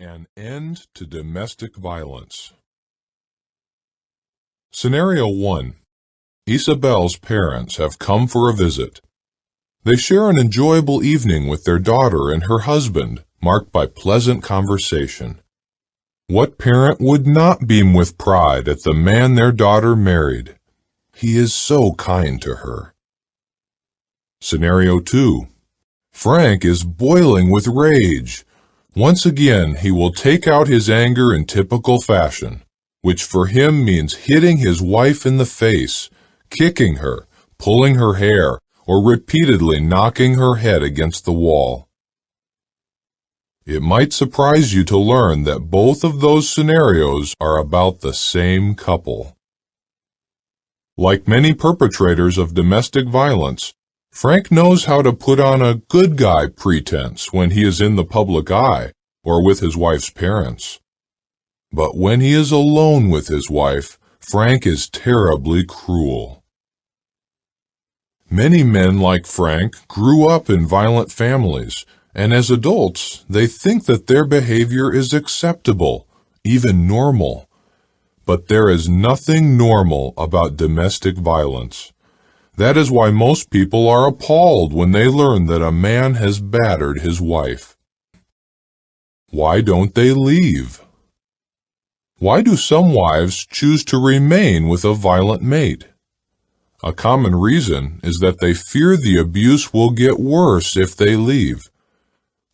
An end to domestic violence. Scenario 1. Isabel's parents have come for a visit. They share an enjoyable evening with their daughter and her husband, marked by pleasant conversation. What parent would not beam with pride at the man their daughter married? He is so kind to her. Scenario 2. Frank is boiling with rage. Once again, he will take out his anger in typical fashion, which for him means hitting his wife in the face, kicking her, pulling her hair, or repeatedly knocking her head against the wall. It might surprise you to learn that both of those scenarios are about the same couple. Like many perpetrators of domestic violence, Frank knows how to put on a good guy pretense when he is in the public eye or with his wife's parents. But when he is alone with his wife, Frank is terribly cruel. Many men like Frank grew up in violent families, and as adults, they think that their behavior is acceptable, even normal. But there is nothing normal about domestic violence. That is why most people are appalled when they learn that a man has battered his wife. Why don't they leave? Why do some wives choose to remain with a violent mate? A common reason is that they fear the abuse will get worse if they leave.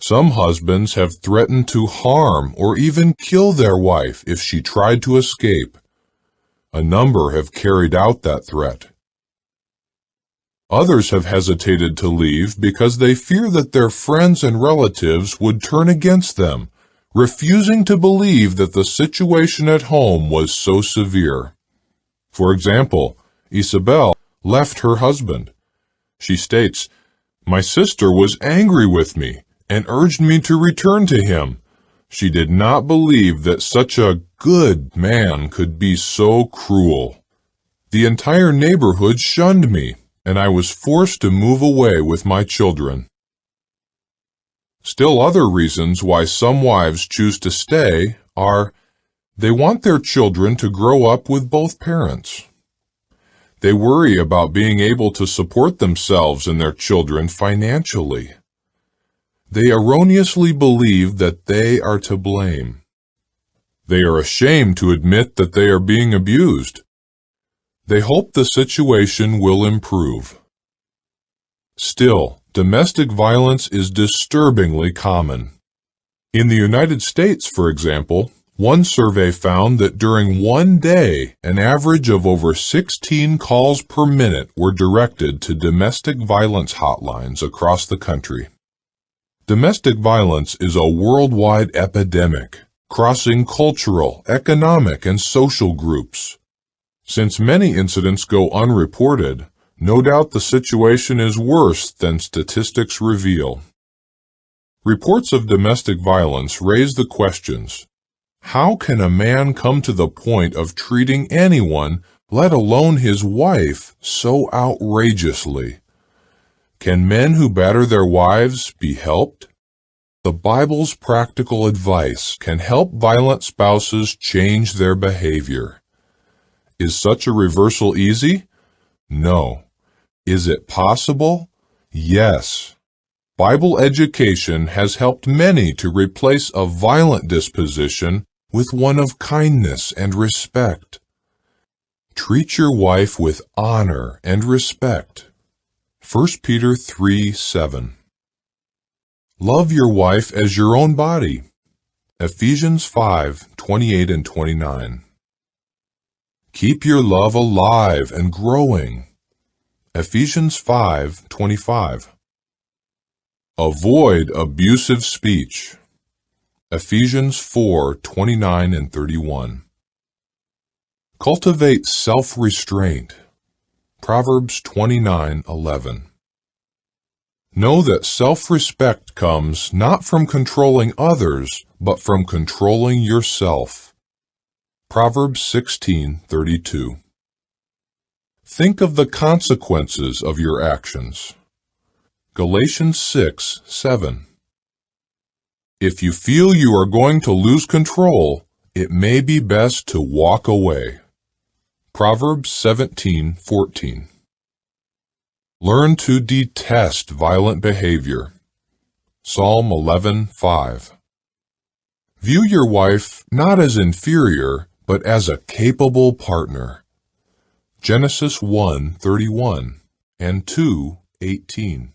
Some husbands have threatened to harm or even kill their wife if she tried to escape. A number have carried out that threat. Others have hesitated to leave because they fear that their friends and relatives would turn against them, refusing to believe that the situation at home was so severe. For example, Isabel left her husband. She states, "My sister was angry with me and urged me to return to him. She did not believe that such a good man could be so cruel. The entire neighborhood shunned me, and I was forced to move away with my children." Still other reasons why some wives choose to stay are they want their children to grow up with both parents. They worry about being able to support themselves and their children financially. They erroneously believe that they are to blame. They are ashamed to admit that they are being abused. They hope the situation will improve. Still, domestic violence is disturbingly common. In the United States, for example, one survey found that during one day, an average of over 16 calls per minute were directed to domestic violence hotlines across the country. Domestic violence is a worldwide epidemic, crossing cultural, economic, and social groups. Since many incidents go unreported, no doubt the situation is worse than statistics reveal. Reports of domestic violence raise the questions: how can a man come to the point of treating anyone, let alone his wife, so outrageously? Can men who batter their wives be helped? The Bible's practical advice can help violent spouses change their behavior. Is such a reversal easy? No. Is it possible? Yes. Bible education has helped many to replace a violent disposition with one of kindness and respect. Treat your wife with honor and respect. 1 Peter 3:7. Love your wife as your own body. Ephesians 5:28 and 29. Keep your love alive and growing. Ephesians 5:25. Avoid abusive speech. Ephesians 4:29 and 31. Cultivate self-restraint. Proverbs 29:11. Know that self-respect comes not from controlling others, but from controlling yourself. Proverbs 16:32. Think of the consequences of your actions. Galatians 6:7. If you feel you are going to lose control, it may be best to walk away. Proverbs 17:14. Learn to detest violent behavior. Psalm 11:5. View your wife not as inferior, but as a capable partner. Genesis 1:31 and 2:18.